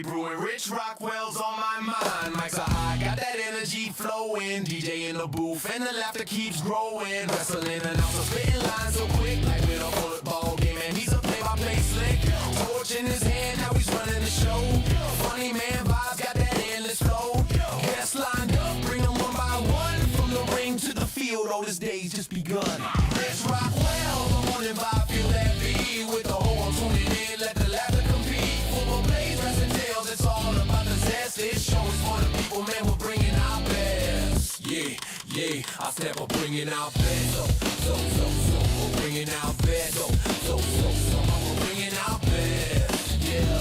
brewing, Rich Rockwell's on my mind. Mike's a high, got that energy flowing. DJ in the booth and the laughter keeps growing. Wrestling announcer spitting lines so quick, like with a football game. And he's a play-by-play slick. Torch in his hand, now he's running the show. Funny man vibes, got that endless flow. Guests lined up, bring them one by one. From the ring to the field, oh, this day's just begun. Rich Rockwell, the morning vibe, feel that beat. With the whole world tuning in, let the laughter compete. Football plays, wrestling tales, it's all about the zest. This show is for the people, man, we're bringing our best. Yeah, I step up bringing our best. So, we're bringing our best. So, we're bringing our best. Yeah.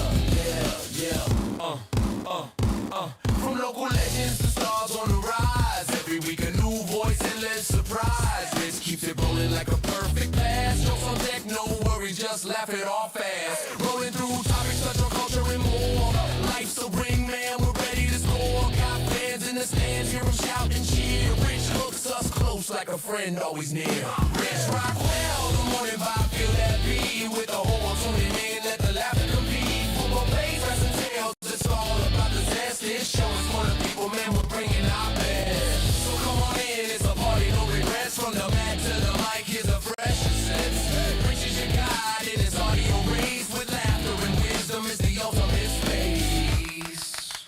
From local legends to stars on the rise. Every week a new voice, endless surprise. This keeps it rolling like a perfect pass. Jokes on deck, no worries, just laugh it off fast. Rolling through topics, touch on culture and more. Life's a ring, man, we're ready to score. Got fans in the stands, hear them shout and cheer. Rich hooks us close like a friend always near. Rich Rockwell, the morning vibe, feel that beat. With the whole world tuning in, let the laughter compete. Football plays, wrestling tales, it's all about the zest. This show is for the people, man, we're bringing our best. So come on in, it's a party, no regrets. From the mat to the mic, here's a fresh sense. Rich is your guide in his audio raised with laughter and wisdom is the ultimate space.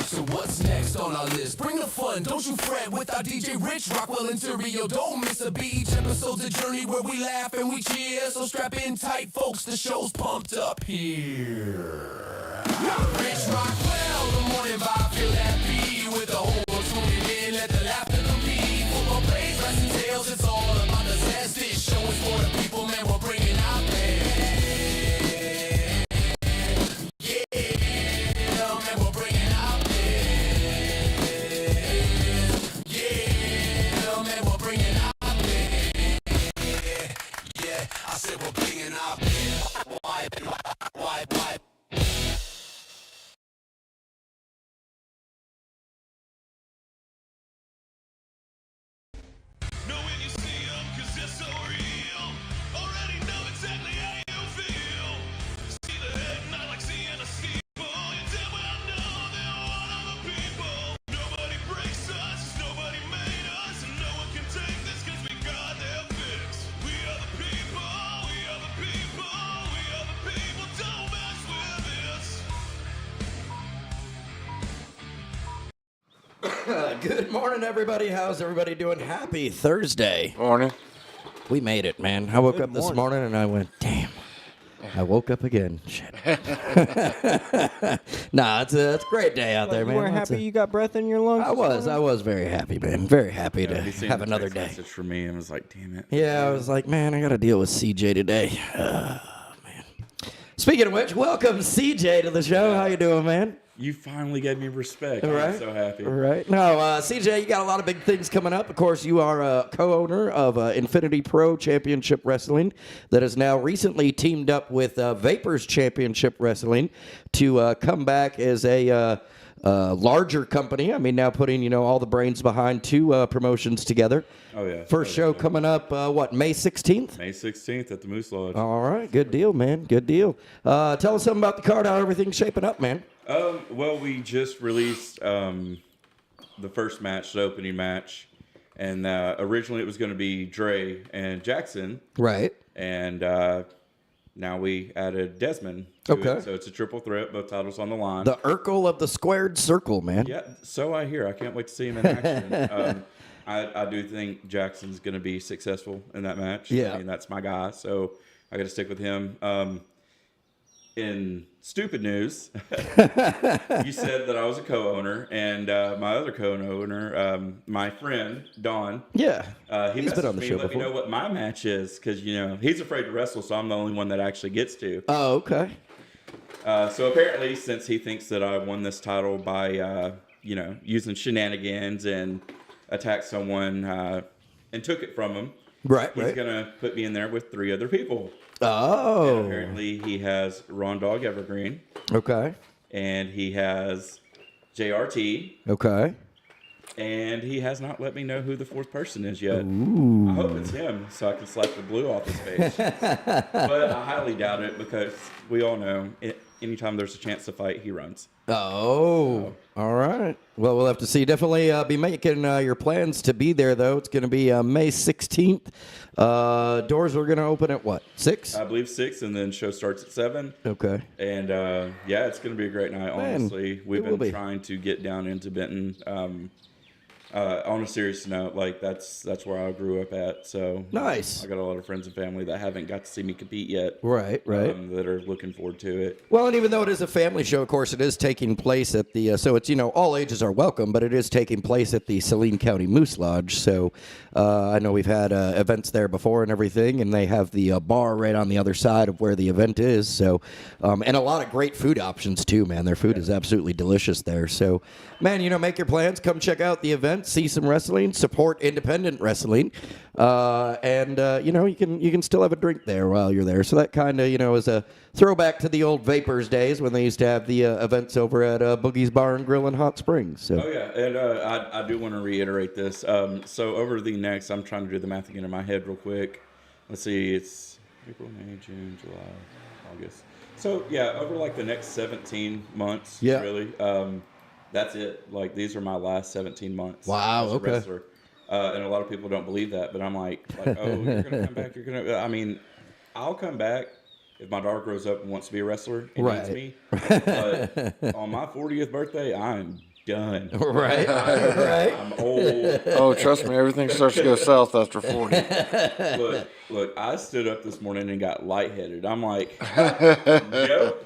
So what's next on our list? Bring the fun, don't you fret with our DJ Rich Rockwell and Unterryo. Don't miss a beat. Each episode's a journey where we laugh and we cheer. So strap in tight, folks, the show's pumped up here. Rich Rockwell, the morning vibe, feel that beat. With the whole world tuning in, let the laughter compete. Football plays, wrestling tales, it's all about the zest. This show is for the people, man, we're bringing our best. Yeah, man, we're bringing our best. Yeah, man, we're bringing our best. Yeah, I said we're bringing our best. Why? Know when you see them, cause they're so real. Already know exactly how you feel. See the head, not like seeing a steeple. You damn well know they're one of the people. Nobody breaks us, nobody made us. And no one can take this cause we got their fix. We are the people, we are the people, we are the people. Don't mess with this. Good morning, everybody. How's everybody doing? Happy Thursday. Morning. We made it, man. I woke up this morning and I went, damn. I woke up again. Shit. Nah, it's a great day out there, You man. weren't happy you got breath in your lungs? I was very happy, man. Very happy to He seen have the another text day. message for me and was like, damn it. Yeah, I was like, man, I got to deal with CJ today. Man. Speaking of which, welcome CJ to the show. How you doing, man? You finally gave me respect. Right. I'm so happy. Right. No, CJ, you got a lot of big things coming up. Of course, you are a co-owner of Infinity Pro Championship Wrestling that has now recently teamed up with Vapors Championship Wrestling to come back as a larger company. I mean, now putting, all the brains behind two promotions together. Oh, yeah. First show coming up, May 16th? May 16th at the Moose Lodge. All right. Good deal, man. Good deal. Tell us something about the card, how everything's shaping up, man. Well, we just released the first match, the opening match. And originally it was going to be Dre and Jackson. Right. And now we added Desmond to it. So it's a triple threat, both titles on the line. The Urkel of the squared circle, man. Yeah, so I hear. I can't wait to see him in action. I do think Jackson's going to be successful in that match. Yeah. I mean, that's my guy, so I got to stick with him. In stupid news, you said that I was a co-owner, and my other co-owner, my friend, Don. Yeah. He He's been on the show let before. me know what my match is, because, he's afraid to wrestle, so I'm the only one that actually gets to. Oh, okay. So apparently, since he thinks that I won this title by, using shenanigans and attacked someone and took it from him, Right, he's going to put me in there with 3 other people. Oh. And apparently, he has Ron Dog Evergreen, Okay. and he has JRT, Okay. and he has not let me know who the 4th person is yet. Ooh. I hope it's him, so I can slap the blue off his face. But I highly doubt it, because we all know anytime there's a chance to fight, he runs. Oh, all right. Well, we'll have to see. Definitely be making your plans to be there, though. It's going to be May 16th. Doors are going to open at what, 6? I believe 6, and then show starts at 7. Okay. And yeah, it's going to be a great night. Man, honestly, we've it will been be. trying to get down into Benton. On a serious note, like that's where I grew up at. So Nice. I got a lot of friends and family that haven't got to see me compete yet. Right. That are looking forward to it. Well, and even though it is a family show, of course, it is taking place at the, so it's, all ages are welcome, but it is taking place at the Saline County Moose Lodge. So I know we've had events there before and everything, and they have the bar right on the other side of where the event is. So, and a lot of great food options too, man. Their food is absolutely delicious there. So, man, make your plans, come check out the event, see some wrestling, support independent wrestling, and you can still have a drink there while you're there. So that kind of is a throwback to the old Vapors days when they used to have the events over at Boogie's Bar and Grill in Hot Springs. So. Oh yeah, and I do want to reiterate this. So over the next, I'm trying to do the math again in my head real quick. Let's see, it's April, May, June, July, August. So yeah, over like the next 17 months, really. That's it. Like, these are my last 17 months. Wow, as a okay. wrestler. And a lot of people don't believe that, but I'm like, oh, you're going to come back? I mean, I'll come back if my daughter grows up and wants to be a wrestler and needs me. But on my 40th birthday, I'm done. Right. I'm old. Oh, trust me, everything starts to go south after 40. Look, I stood up this morning and got lightheaded. I'm like, yo.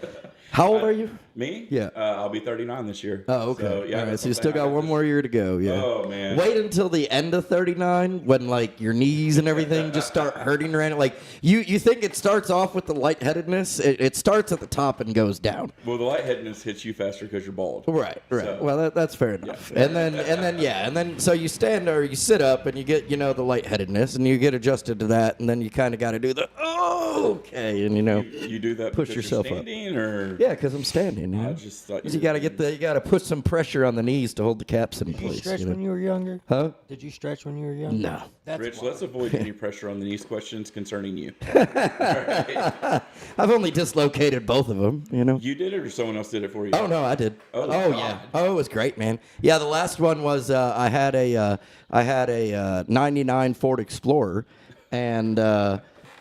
How old are you? Me? Yeah. I'll be 39 this year. Oh, okay. So, yeah, all right, that's so you still something got I one more year to go. Yeah. Oh, man. Wait until the end of 39 when, like, your knees and everything just start hurting around. Like, you think it starts off with the lightheadedness. It starts at the top and goes down. Well, the lightheadedness hits you faster because you're bald. Right. So, Well, that's fair enough. Yeah. And then so you stand or you sit up and you get, the lightheadedness and you get adjusted to that. And then you kind of got to do the, okay. And, you do that push because yourself you're standing, or? Yeah, because I'm standing. I just thought you got to put some pressure on the knees to hold the caps in Did you place. stretch when you were younger? Huh? Did you stretch when you were younger? No. That's Rich, why. let's avoid any pressure on the knees questions concerning you. I've only dislocated both of them, You did it, or someone else did it for you? Oh no, I did. Oh, yeah. God. Oh, it was great, man. Yeah, the last one was I had a 99 Ford Explorer, and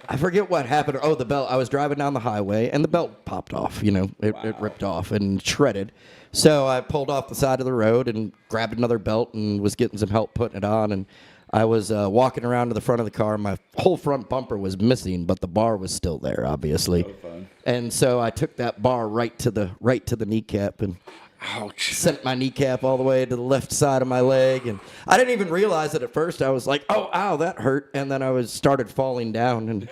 I forget what happened. Oh, the belt. I was driving down the highway, and the belt popped off. It ripped off and shredded. So I pulled off the side of the road and grabbed another belt and was getting some help putting it on. And I was walking around to the front of the car. My whole front bumper was missing, but the bar was still there, obviously. So fun. And so I took that bar right to the kneecap and Ouch. sent my kneecap all the way to the left side of my leg. And I didn't even realize it at first. I was like, oh, ow, that hurt. And then I started falling down, and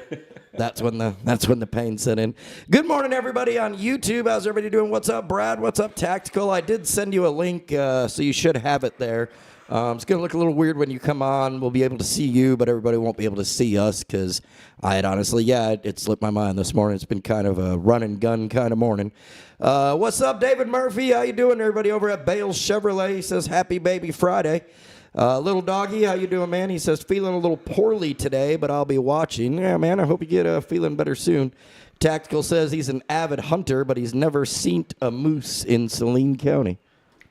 that's when the pain set in. Good morning, everybody on YouTube. How's everybody doing? What's up, Brad? What's up, Tactical? I did send you a link, so you should have it there. It's going to look a little weird when you come on. We'll be able to see you, but everybody won't be able to see us because I had honestly, it slipped my mind this morning. It's been kind of a run and gun kind of morning. What's up, David Murphy? How you doing, everybody over at Bales Chevrolet? He says, happy baby Friday. Little Doggy, how you doing, man? He says, feeling a little poorly today, but I'll be watching. Yeah, man, I hope you get feeling better soon. Tactical says he's an avid hunter, but he's never seen a moose in Saline County.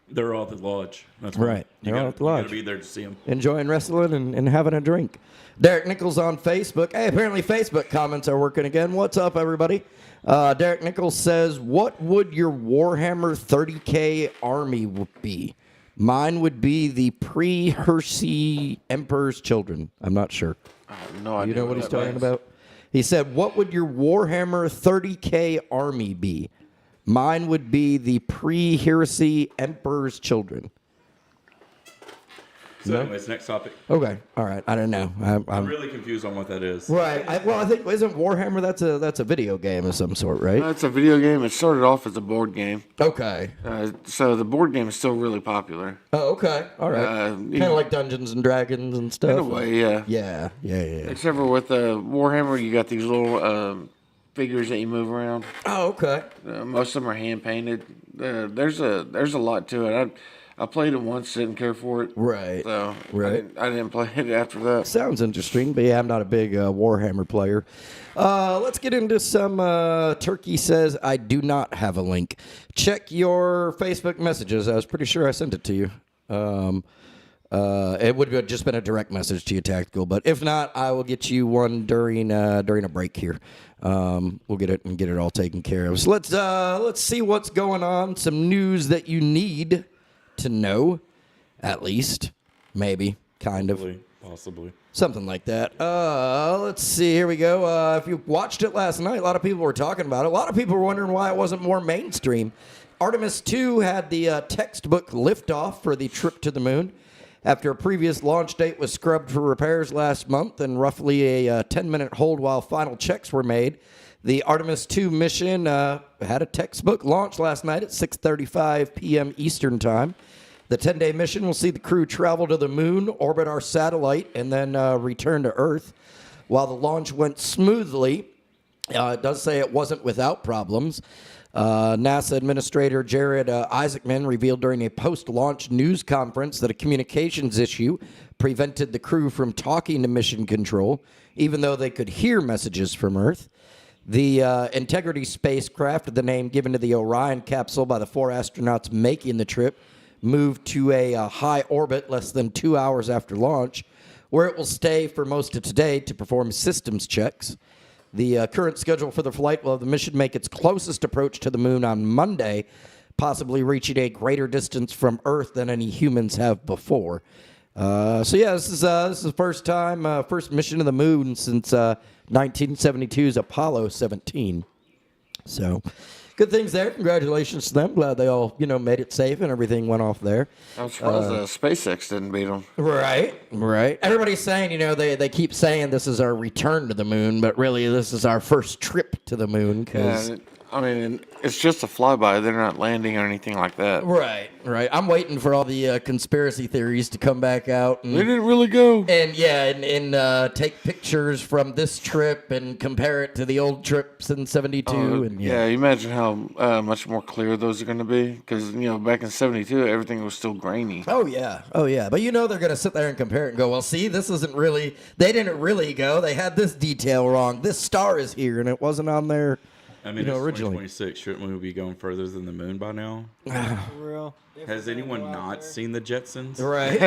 They're all at the lodge. That's Right. You They're all at the lodge. got to be there to see them. Enjoying wrestling and having a drink. Derek Nichols on Facebook. Hey, apparently Facebook comments are working again. What's up, everybody? Derek Nichols says, what would your Warhammer 30K army be? Mine would be the pre-Hersey Emperor's Children. I'm not sure. I have no idea. You know what he's that talking means. about? He said, what would your Warhammer 30K army be? Mine would be the pre-Heresy Emperor's Children. So, No? anyways, next topic. Okay, all right. I don't know. I'm really confused on what that is. Right. I think isn't Warhammer that's a video game of some sort, right? It's a video game. It started off as a board game. Okay. So the board game is still really popular. Oh, okay. All right. Kind of like Dungeons and Dragons and stuff. In a way, yeah. Yeah. Except for with Warhammer, you got these little figures that you move around. Oh, okay. Most of them are hand painted. There's a lot to it. I played it once, didn't care for it. Right. So Right. I didn't play it after that. Sounds interesting, but yeah, I'm not a big Warhammer player. Let's get into some. Turkey says, I do not have a link. Check your Facebook messages. I was pretty sure I sent it to you. It would have just been a direct message to you, Tactical. But if not, I will get you one during a break here. We'll get it all taken care of. So let's see what's going on. Some news that you need to know, at least, maybe, kind of. Possibly. Something like that. Let's see. Here we go. If you watched it last night, a lot of people were talking about it. A lot of people were wondering why it wasn't more mainstream. Artemis 2 had the textbook liftoff for the trip to the moon. After a previous launch date was scrubbed for repairs last month and roughly a 10-minute hold while final checks were made, the Artemis 2 mission had a textbook launch last night at 6:35 p.m. Eastern Time. The 10-day mission will see the crew travel to the moon, orbit our satellite, and then return to Earth. While the launch went smoothly, it does say it wasn't without problems. NASA Administrator Jared Isaacman revealed during a post-launch news conference that a communications issue prevented the crew from talking to Mission Control, even though they could hear messages from Earth. The Integrity spacecraft, the name given to the Orion capsule by the 4 astronauts making the trip, moved to a high orbit less than 2 hours after launch, where it will stay for most of today to perform systems checks. The current schedule for the flight will have the mission make its closest approach to the moon on Monday, possibly reaching a greater distance from Earth than any humans have before. This is the first mission to the moon since 1972's Apollo 17. So, good things there. Congratulations to them. Glad they all, made it safe and everything went off there. I'm surprised SpaceX didn't beat them. Right. Everybody's saying, they keep saying this is our return to the moon, but really this is our first trip to the moon. Yeah, it's just a flyby. They're not landing or anything like that. Right. I'm waiting for all the conspiracy theories to come back out. They didn't really go. And take pictures from this trip and compare it to the old trips in 72. You imagine how much more clear those are going to be. Because, back in 72, everything was still grainy. Oh, yeah. But they're going to sit there and compare it and go, well, see, this isn't really, they didn't really go. They had this detail wrong. This star is here, and it wasn't on there. It's originally. 2026. Shouldn't we be going further than the moon by now? For real. Has anyone not seen the Jetsons? Right.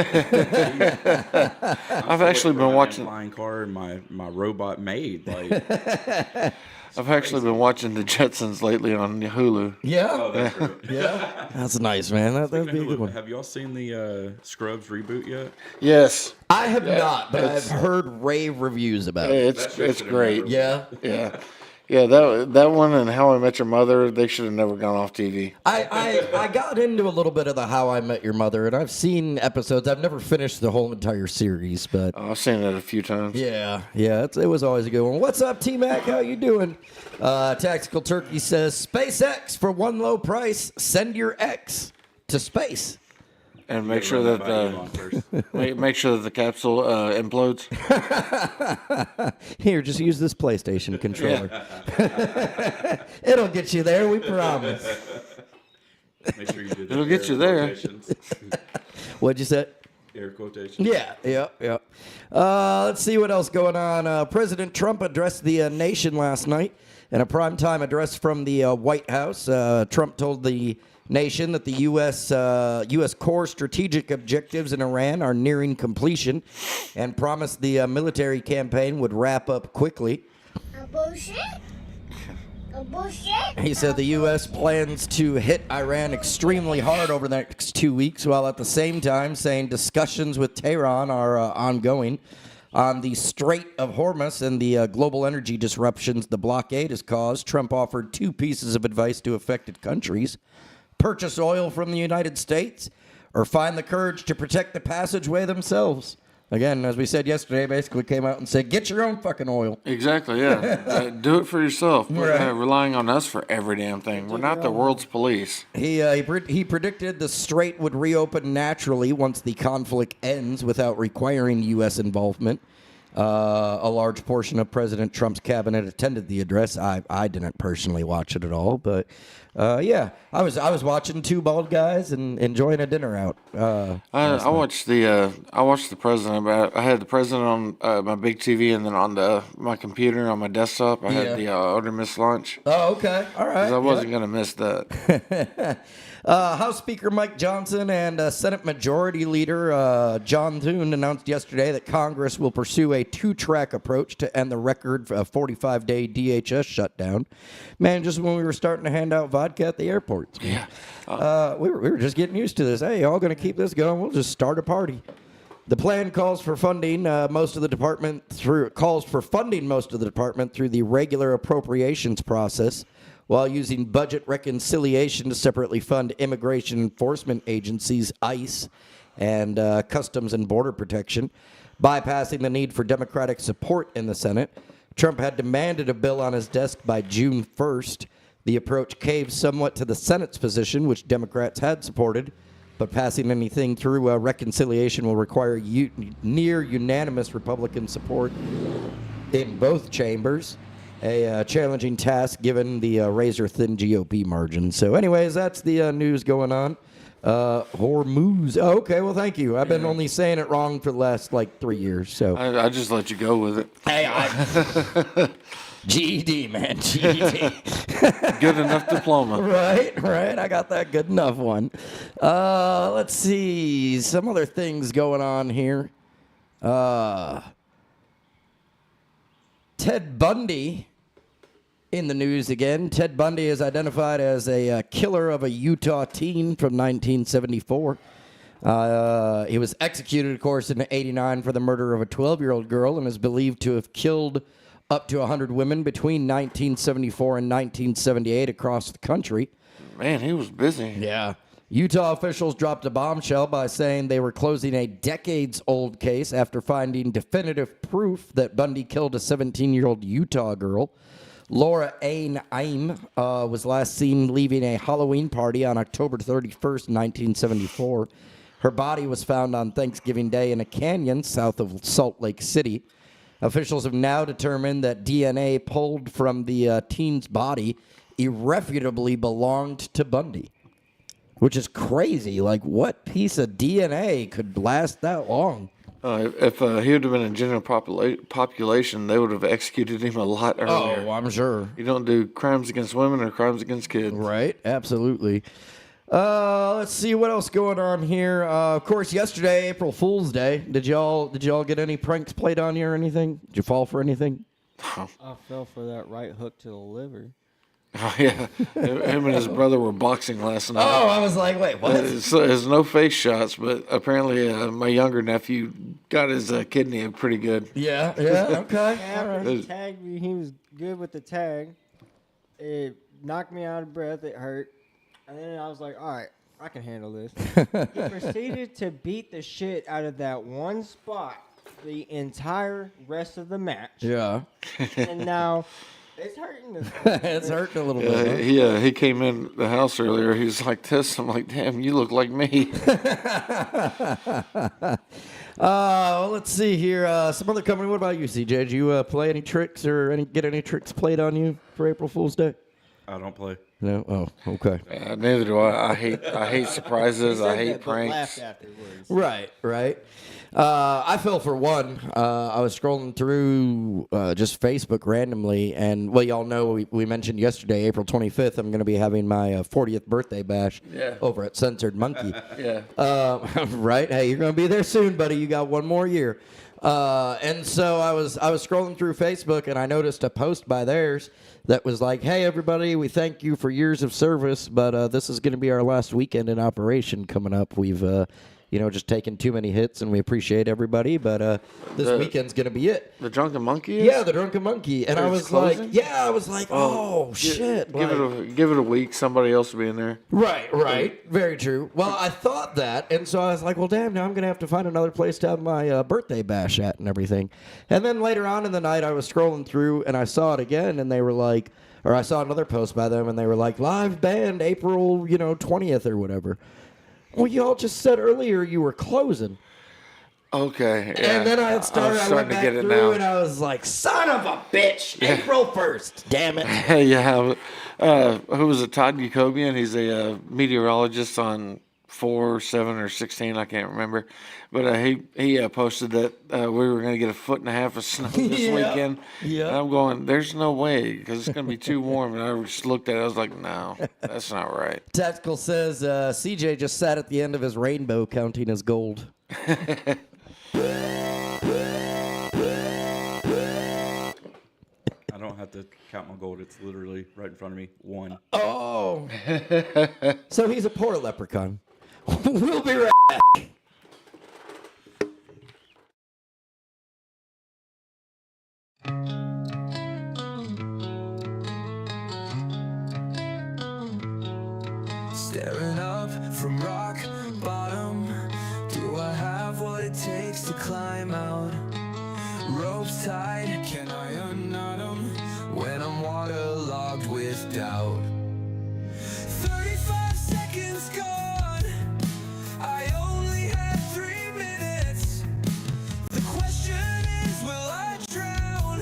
I've actually been watching. Flying car and my robot maid. I've actually been watching the Jetsons lately on Hulu. Yeah. Oh, that's true. Yeah. That's nice, man. That'd be a good one. Have y'all seen the Scrubs reboot yet? Yes. I have not, but I've heard rave reviews about it. It's great. Yeah. Yeah, that one and How I Met Your Mother, they should have never gone off TV. I got into a little bit of the How I Met Your Mother, and I've seen episodes. I've never finished the whole entire series, but I've seen it a few times. yeah, it was always a good one. What's up, T-Mac? How you doing? Tactical Turkey says, SpaceX for one low price. Send your X to space. And make sure that the capsule implodes. Here, just use this PlayStation controller. It'll get you there, we promise. Make sure you do It'll get you there. quotations. What'd you say? Air quotations. Yeah. Let's see what else going on. President Trump addressed the nation last night in a primetime address from the White House. Trump told the nation that the U.S. core strategic objectives in Iran are nearing completion and promised the military campaign would wrap up quickly. Bullshit. He said the U.S. plans to hit Iran extremely hard over the next 2 weeks, while at the same time saying discussions with Tehran are ongoing. On the Strait of Hormuz and the global energy disruptions the blockade has caused, Trump offered 2 pieces of advice to affected countries. Purchase oil from the United States, or find the courage to protect the passageway themselves. Again, as we said yesterday, basically came out and said, get your own fucking oil. Exactly, yeah. Do it for yourself. Right. Relying on us for every damn thing. We're not the world's police. He predicted the strait would reopen naturally once the conflict ends without requiring U.S. involvement. A large portion of President Trump's cabinet attended the address. I didn't personally watch it at all, but yeah, I was watching two bald guys and enjoying a dinner out. I watched the president. I had the president on my big TV, and then on my computer on my desktop, I had the order miss lunch. Oh, okay, all right. 'Cause I wasn't gonna miss that. House Speaker Mike Johnson and Senate Majority Leader John Thune announced yesterday that Congress will pursue a two-track approach to end the record 45-day DHS shutdown. Man, just when we were starting to hand out vodka at the airports. Yeah. We were just getting used to this. Hey, y'all going to keep this going? We'll just start a party. The plan calls for funding most of the department through the regular appropriations process, while using budget reconciliation to separately fund immigration enforcement agencies, ICE, and Customs and Border Protection, bypassing the need for Democratic support in the Senate. Trump had demanded a bill on his desk by June 1st. The approach caves somewhat to the Senate's position, which Democrats had supported, but passing anything through reconciliation will require near unanimous Republican support in both chambers. A challenging task given the razor-thin GOP margin. So anyways, that's the news going on. Hormuz. Oh, okay, well, thank you. I've been only saying it wrong for the last, 3 years. So I just let you go with it. Hey, GED, man, GED. Good enough diploma. Right. I got that good enough one. Let's see. Some other things going on here. Ted Bundy in the news again. Ted Bundy is identified as a killer of a Utah teen from 1974. He was executed, of course, in '89 for the murder of a 12-year-old girl and is believed to have killed up to 100 women between 1974 and 1978 across the country. Man, he was busy. Yeah. Utah officials dropped a bombshell by saying they were closing a decades-old case after finding definitive proof that Bundy killed a 17-year-old Utah girl. Laura Aint was last seen leaving a Halloween party on October 31st, 1974. Her body was found on Thanksgiving Day in a canyon south of Salt Lake City. Officials have now determined that DNA pulled from the teen's body irrefutably belonged to Bundy. Which is crazy. Like, what piece of DNA could last that long? If he would have been in general population, they would have executed him a lot earlier. Oh, I'm sure. You don't do crimes against women or crimes against kids. Right, absolutely. Let's see what else going on here. Of course, yesterday, April Fool's Day. Did y'all get any pranks played on you or anything? Did you fall for anything? I fell for that right hook to the liver. Oh, yeah. Him and his brother were boxing last night. Oh, I was like, wait, what? There's no face shots, but apparently my younger nephew got his kidney pretty good. Yeah, okay. After he tagged me, he was good with the tag. It knocked me out of breath. It hurt. And then I was like, all right, I can handle this. He proceeded to beat the shit out of that one spot the entire rest of the match. Yeah. And now... it's hurting. It's hurting a little bit. He came in the house earlier. He was like this. I'm like, damn, you look like me. Well, let's see here. Some other company. What about you, CJ? Did you play any tricks or get any tricks played on you for April Fool's Day? I don't play. No. Oh, okay. Neither do I. I hate surprises. I hate pranks. Right. I fell for one. I was scrolling through just Facebook randomly, and well, y'all know we mentioned yesterday, April 25th, I'm going to be having my 40th birthday bash over at Censored Monkey. Yeah. Right? Hey, you're going to be there soon, buddy. You got one more year. And so I was scrolling through Facebook, and I noticed a post by theirs that was like, hey, everybody, we thank you for years of service, but this is going to be our last weekend in operation coming up. We've just taken too many hits, and we appreciate everybody, but this weekend's going to be it. The Drunken Monkey? Yeah, the Drunken Monkey. And I was closing? like, oh, shit. Give it a week. Somebody else will be in there. Right. Very true. Well, I thought that, and so I was like, well, damn, now I'm going to have to find another place to have my birthday bash at and everything. And then later on in the night, I was scrolling through, and I saw it again, and they were like, or I saw another post by them, and they were like, live band April, 20th or whatever. Well, you all just said earlier you were closing. Okay. Yeah. And then I had started, I'm I went starting to back get it through, now. and I was like, son of a bitch, April 1st, damn it. Yeah. Who was it? Todd Jacobian. He's a meteorologist on 4, 7, or 16. I can't remember. But he posted that we were going to get 1.5 feet of snow this Yeah. weekend. Yeah. And I'm going, there's no way because it's going to be too warm. And I just looked at it. I was like, no, that's not right. Tactical says CJ just sat at the end of his rainbow counting his gold. I don't have to count my gold. It's literally right in front of me. 1. Oh. So he's a poor leprechaun. We'll be right back. Staring up from rock bottom. Do I have what it takes to climb out? Ropes tied, can I unknot them? When I'm waterlogged with doubt. 35 seconds gone. I only had 3 minutes. The question is, will I drown?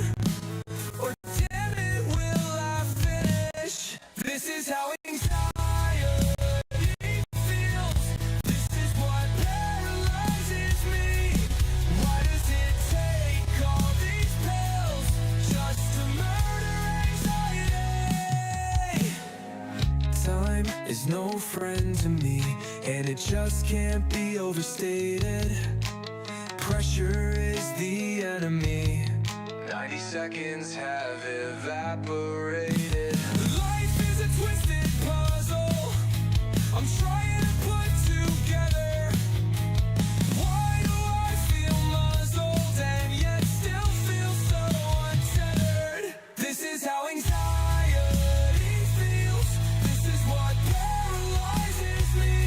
Or damn it, will I finish? This is how anxiety feels. This is what paralyzes me. Why does it take all these pills just to murder anxiety? Time is no friend to me, and it just can't be overstated. Pressure is the enemy. 90 seconds have evaporated. Life is a twisted puzzle I'm trying to put together. Why do I feel muzzled and yet still feel so untethered? This is how anxiety feels. This is what paralyzes me.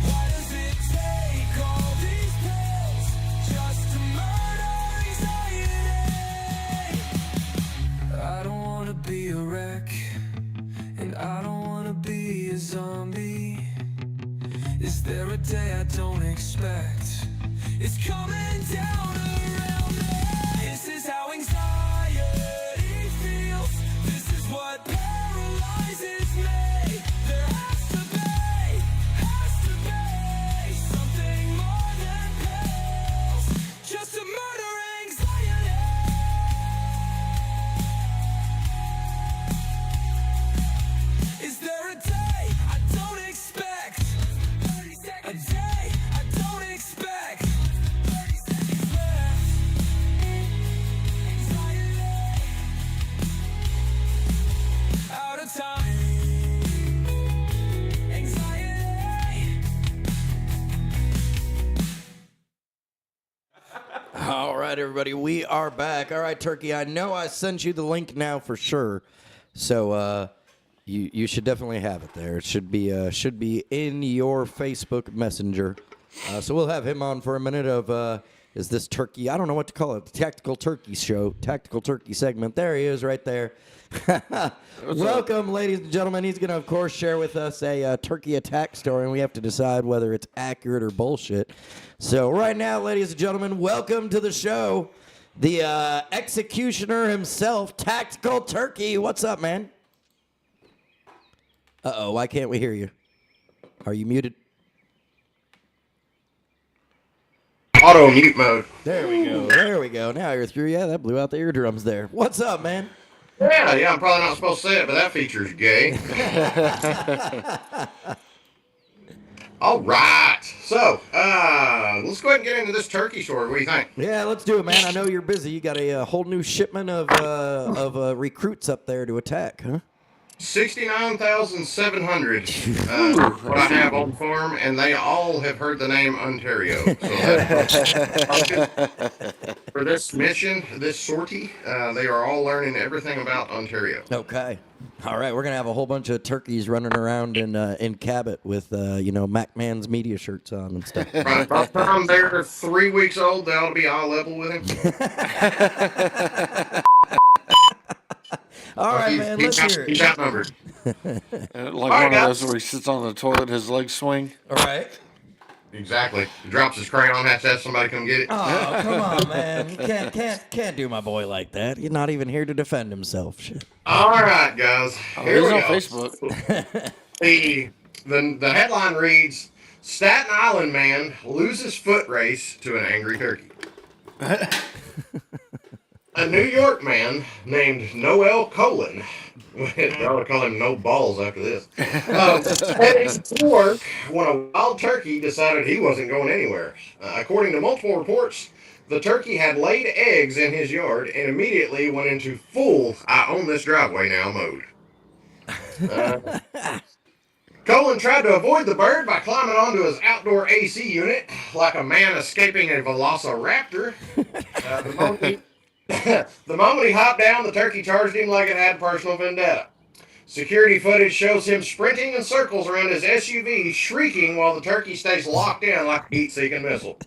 Why does it take all these pills just to murder anxiety? I don't wanna be a wreck, and I don't wanna be a zombie. Is there a day I don't expect? It's coming down around me. This is how anxiety feels. This is what paralyzes me. There has to be something more than pills just to murder anxiety. Is there a day I don't expect? A day I don't expect. 30 seconds left. Anxiety. Out of time. Anxiety. All right, everybody, we are back. All right, Turkey, I know I sent you the link now for sure, so you should definitely have it there. It should be in your Facebook Messenger. So we'll have him on for a minute of is this Turkey? I don't know what to call it. The Tactical Turkey Show, Tactical Turkey segment. There he is, right there. Welcome, ladies and gentlemen. He's going to, of course, share with us a turkey attack story, and we have to decide whether it's accurate or bullshit. So right now, ladies and gentlemen, welcome to the show, the executioner himself, Tactical Turkey. What's up, man? Uh-oh, why can't we hear you? Are you muted? Auto mute mode. There we go. There we go. Now you're through. Yeah, that blew out the eardrums there. What's up, man? Yeah, I'm probably not supposed to say it, but that feature's gay. All right. So, let's go ahead and get into this turkey story. What do you think? Yeah, let's do it, man. I know you're busy. You got a whole new shipment of recruits up there to attack, huh? 69,700 what I have on farm, and they all have heard the name Unterryo. So for this mission, this sortie, they are all learning everything about Unterryo. Okay. All right, we're gonna have a whole bunch of turkeys running around in Cabot with Mac Man's media shirts on and stuff. Right. By the time they're 3 weeks old, they ought to be eye level with him. All right, man, let's hear He's it. outnumbered. Like one of those where he sits on the toilet, his legs swing. All right. Exactly. He drops his crayon, has to have somebody come get it. Oh, come on, man. You can't do my boy like that. He's not even here to defend himself. Shit. All right, guys. Here He's we on go. Facebook. The headline reads, Staten Island man loses foot race to an angry turkey. A New York man named Noel Colin, I'll call him No Balls after this, heading to work when a wild turkey decided he wasn't going anywhere. According to multiple reports, the turkey had laid eggs in his yard and immediately went into full I own this driveway now mode. Colin tried to avoid the bird by climbing onto his outdoor AC unit like a man escaping a velociraptor. The moment he hopped down, the turkey charged him like it had personal vendetta. Security footage shows him sprinting in circles around his SUV, shrieking while the turkey stays locked in like a heat-seeking missile.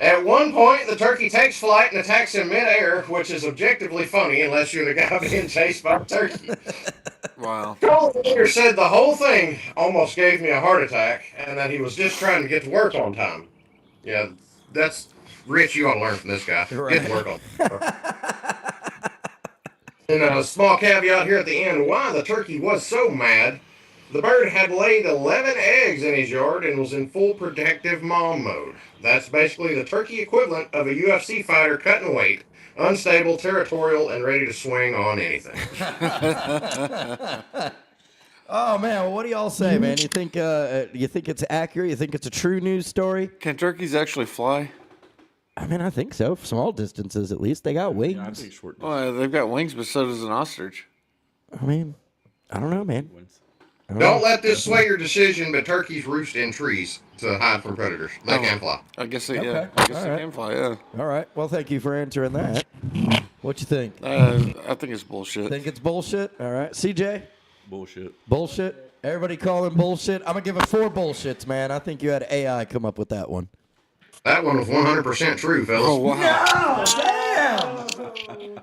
At one point, the turkey takes flight and attacks him mid-air, which is objectively funny unless you're the guy being chased by a turkey. Wow. Colin later said the whole thing almost gave me a heart attack and that he was just trying to get to work on time. Yeah, that's Rich, you ought to learn from this guy. Get to work on time. And a small caveat here at the end, why the turkey was so mad. The bird had laid 11 eggs in his yard and was in full protective mom mode. That's basically the turkey equivalent of a UFC fighter cutting weight, unstable, territorial, and ready to swing on anything. Oh man, well, what do y'all say, man? You think it's accurate? You think it's a true news story? Can turkeys actually fly? I mean, I think so. Small distances, at least. They got wings. Yeah, I think short. Well, they've got wings, but so does an ostrich. I mean, I don't know, man. Don't let this sway your decision, but turkeys roost in trees to hide from predators. They can fly. I guess they, Okay. yeah. I guess All they right. can fly, yeah. All right. Well, thank you for answering that. What you think? I think it's bullshit. Think it's bullshit? All right. CJ? Bullshit. Bullshit? Everybody calling bullshit? I'm going to give it 4 bullshits, man. I think you had AI come up with that one. That one was 100% true, fellas. Oh, wow. Damn!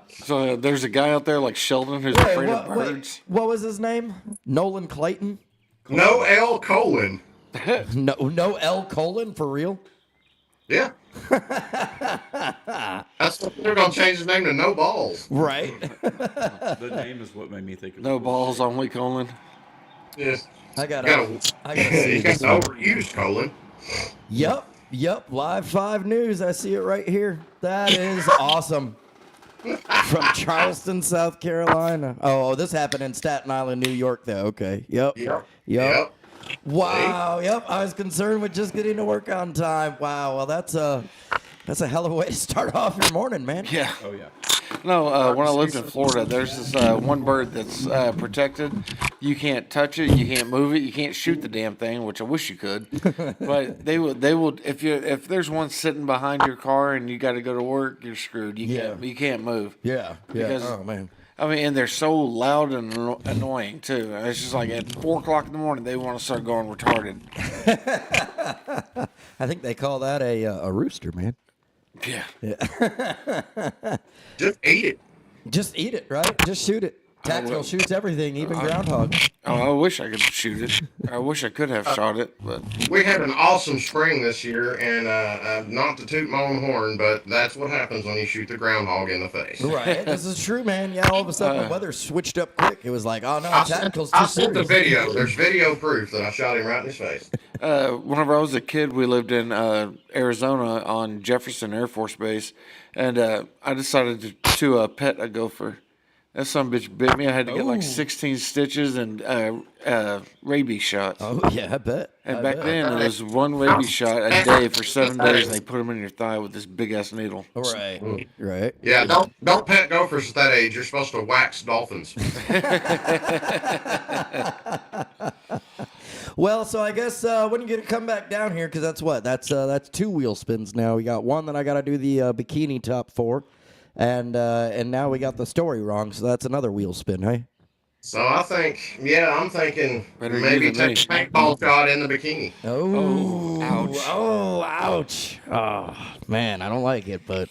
So there's a guy out there like Sheldon who's afraid of birds. What was his name? Nolan Clayton? Noel Colin. No L colon for real? Yeah. That's what they're going to change his name to No Balls. Right. The name is what made me think of No it. balls, only colon. Yes. I got You to see got this the one. overused colon. Yep. Live 5 News. I see it right here. That is awesome. From Charleston, South Carolina. Oh, this happened in Staten Island, New York, though. Okay. Yep. Wow. Yep. I was concerned with just getting to work on time. Wow. Well, that's a hell of a way to start off your morning, man. Yeah. Oh yeah. No, when I lived in Florida, there's this one bird that's protected. You can't touch it, you can't move it, you can't shoot the damn thing, which I wish you could. But they will if there's one sitting behind your car and you got to go to work, you're screwed. You can't move. Yeah. Because- Oh man. I mean, and they're so loud and annoying too. It's just like at 4 o'clock in the morning, they want to start going retarded. I think they call that a rooster, man. Yeah. Just eat it. Just eat it, right? Just shoot it. Tactical shoots everything, even groundhog. Oh, I wish I could shoot it. I wish I could have shot it, but We had an awesome spring this year, and not to toot my own horn, but that's what happens when you shoot the groundhog in the face. Right. This is true, man. Yeah, all of a sudden the weather switched up quick. It was like, oh no, tactical's too I sent the serious. video. There's video proof that I shot him right in his face. whenever I was a kid, we lived in Arizona on Jefferson Air Force Base, and I decided to pet a gopher. That son bitch bit me. I had to get like 16 stitches and rabies shots. Oh yeah, I bet. And I back bet. then, it was one rabies shot a day for 7 days, and they put them in your thigh with this big ass needle. Right. Right. Yeah, don't pet gophers at that age. You're supposed to wax dolphins. Well, so I guess when you get to come back down here, because that's 2 wheel spins now. We got one that I got to do the bikini top for, and now we got the story wrong, so that's another wheel spin, hey? So I'm thinking Better maybe you than me. take a paintball shot in the bikini. Oh, ouch. Oh, ouch. Oh, man, I don't like it, but,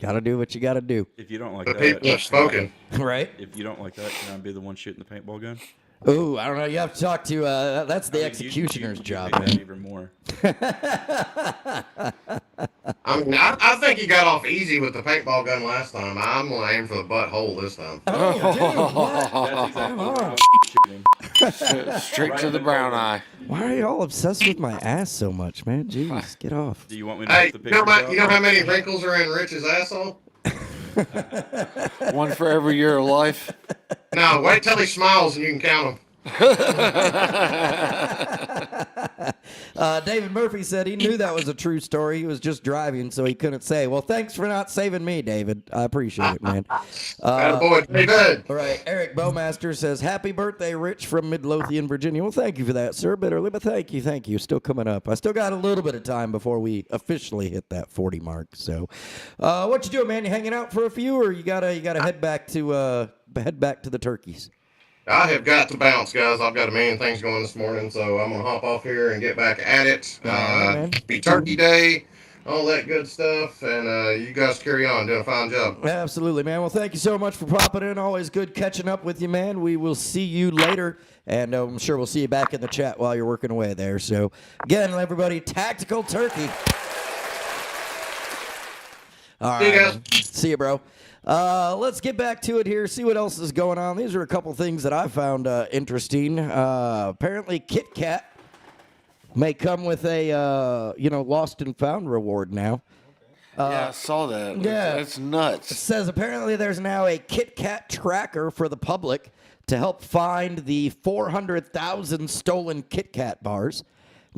got to do what you got to do. If you don't like The people have that, spoken. Right? if you don't like that, can I be the one shooting the paintball gun? Ooh, I don't know. You have to talk to. That's the I mean, executioner's you job, make that man. even more. I mean, I think he got off easy with the paintball gun last time. I'm gonna aim for the butthole this time. That's exactly what I'm shooting. Straight Right to in the the brown colon. eye. Why are you all obsessed with my ass so much, man? Jeez, get off. Do you want me to Hey, put the pictures up? you know how many wrinkles are in Rich's asshole? One for every year of life. No, wait till he smiles and you can count them. David Murphy said he knew that was a true story. He was just driving, so he couldn't say. Well, thanks for not saving me, David. I appreciate it, man. Attaboy, David. All right, Eric Bowmaster says, happy birthday, Rich, from Midlothian, Virginia. Well, thank you for that, sir. Bitterly, but thank you. Still coming up. I still got a little bit of time before we officially hit that 40 mark. So, what you doing, man? You hanging out for a few, or you gotta head back to the turkeys? I have got to bounce, guys. I've got a million things going this morning, so I'm going to hop off here and get back at it. man. Be Turkey Day, all that good stuff, and you guys carry on, doing a fine job. Absolutely, man. Well, thank you so much for popping in. Always good catching up with you, man. We will see you later, and I'm sure we'll see you back in the chat while you're working away there. So, again, everybody, Tactical Turkey. All See you right. guys. See you, bro. Let's get back to it here, see what else is going on. These are a couple things that I found interesting. Apparently, Kit Kat may come with a, lost and found reward now. Yeah, I saw that. yeah. It's It nuts. says apparently there's now a Kit Kat tracker for the public to help find the 400,000 stolen Kit Kat bars.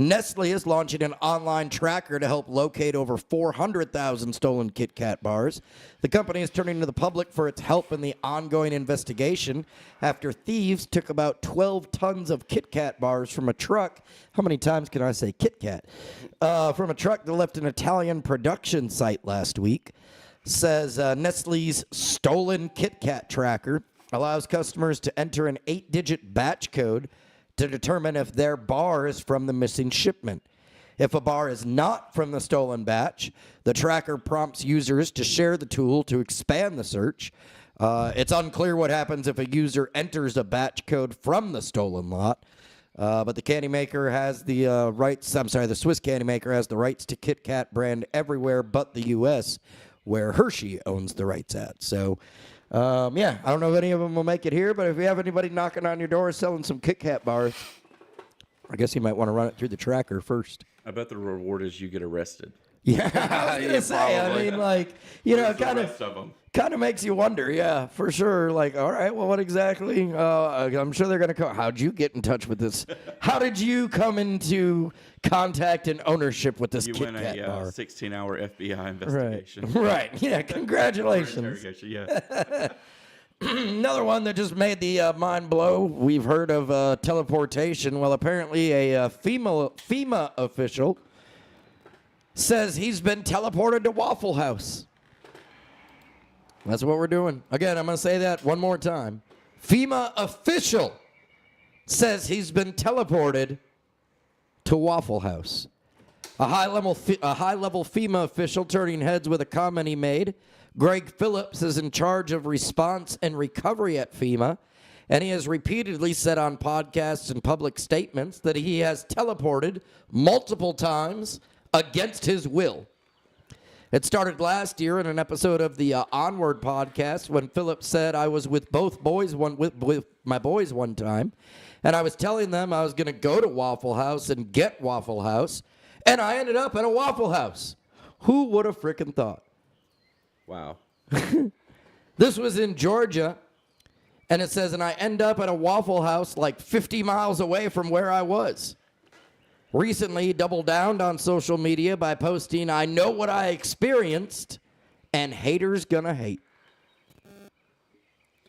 Nestle is launching an online tracker to help locate over 400,000 stolen Kit Kat bars. The company is turning to the public for its help in the ongoing investigation after thieves took about 12 tons of Kit Kat bars from a truck. How many times can I say Kit Kat? From a truck that left an Italian production site last week. Says Nestle's stolen Kit Kat tracker allows customers to enter an 8-digit batch code to determine if their bar is from the missing shipment. If a bar is not from the stolen batch, the tracker prompts users to share the tool to expand the search. It's unclear what happens if a user enters a batch code from the stolen lot, but the candy maker has the rights. I'm sorry, the Swiss candy maker has the rights to Kit Kat brand everywhere but the U.S., where Hershey owns the rights at. So, I don't know if any of them will make it here, but if you have anybody knocking on your door selling some Kit Kat bars, I guess you might want to run it through the tracker first. I bet the reward is you get arrested. Yeah, I was gonna say. probably. I mean, like, Where's the kind rest of them? of makes you wonder. Yeah, for sure. Like, all right, well, what exactly? I'm sure they're gonna come. How'd you get in touch with this? How did you come into contact and ownership with this You Kit win Kat a bar? 16-hour FBI Right, investigation. right. Yeah, congratulations. Interrogation, yeah. Another one that just made the mind blow. We've heard of teleportation. Well, apparently a FEMA official says he's been teleported to Waffle House. That's what we're doing. Again, I'm going to say that one more time. FEMA official says he's been teleported to Waffle House. A high-level FEMA official turning heads with a comment he made. Greg Phillips is in charge of response and recovery at FEMA, and he has repeatedly said on podcasts and public statements that he has teleported multiple times against his will. It started last year in an episode of the Onward podcast when Phillips said, I was with with my boys one time, and I was telling them I was going to go to Waffle House and get Waffle House, and I ended up at a Waffle House. Who would have frickin' thought? Wow. This was in Georgia, and it says, and I end up at a Waffle House like 50 miles away from where I was. Recently, he doubled down on social media by posting, I know what I experienced, and haters gonna hate.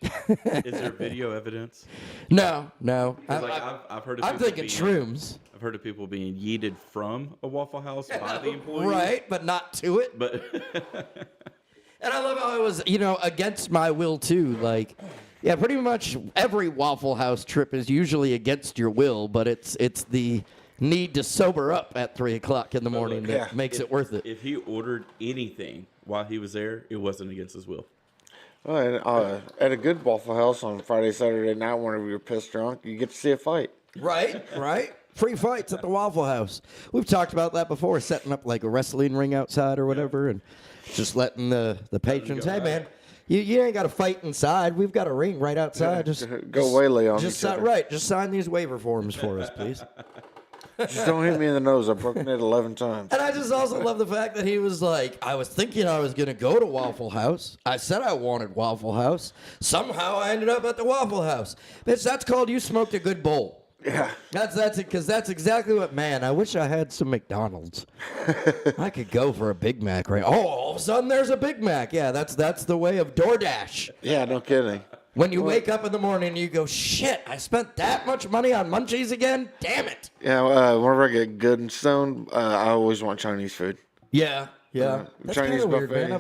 Is there video evidence? No. 'Cause, like, I've heard of I'm people thinking being, shrooms. I've heard of people being yeeted from a Waffle House by the employees. Right, but not to it. But And I love how it was, against my will, too. Like, yeah, pretty much every Waffle House trip is usually against your will, but it's the need to sober up at 3 o'clock in the morning that makes it worth it. if he ordered anything while he was there, it wasn't against his will. Well, and, at a good Waffle House on Friday, Saturday night, whenever you're pissed drunk, you get to see a fight. Right, right. Free fights at the Waffle House. We've talked about that before, setting up like a wrestling ring outside or whatever, and just letting the patrons, hey, man, you ain't got to fight inside. We've got a ring right outside. Just Go waylay on just each other. right. Just sign these waiver forms for us, please. Just don't hit me in the nose. I've broken it 11 times. And I just also love the fact that he was like, I was thinking I was going to go to Waffle House. I said I wanted Waffle House. Somehow I ended up at the Waffle House. Bitch, that's called you smoked a good bowl. Yeah. That's it, because that's exactly what, man, I wish I had some McDonald's. I could go for a Big Mac, right? Oh, all of a sudden there's a Big Mac. Yeah, that's the way of DoorDash. Yeah, no kidding. When you wake up in the morning and you go, shit, I spent that much money on munchies again? Damn it. Yeah, whenever I get good and stoned, I always want Chinese food. Yeah. That's Chinese kinda weird, buffet. man.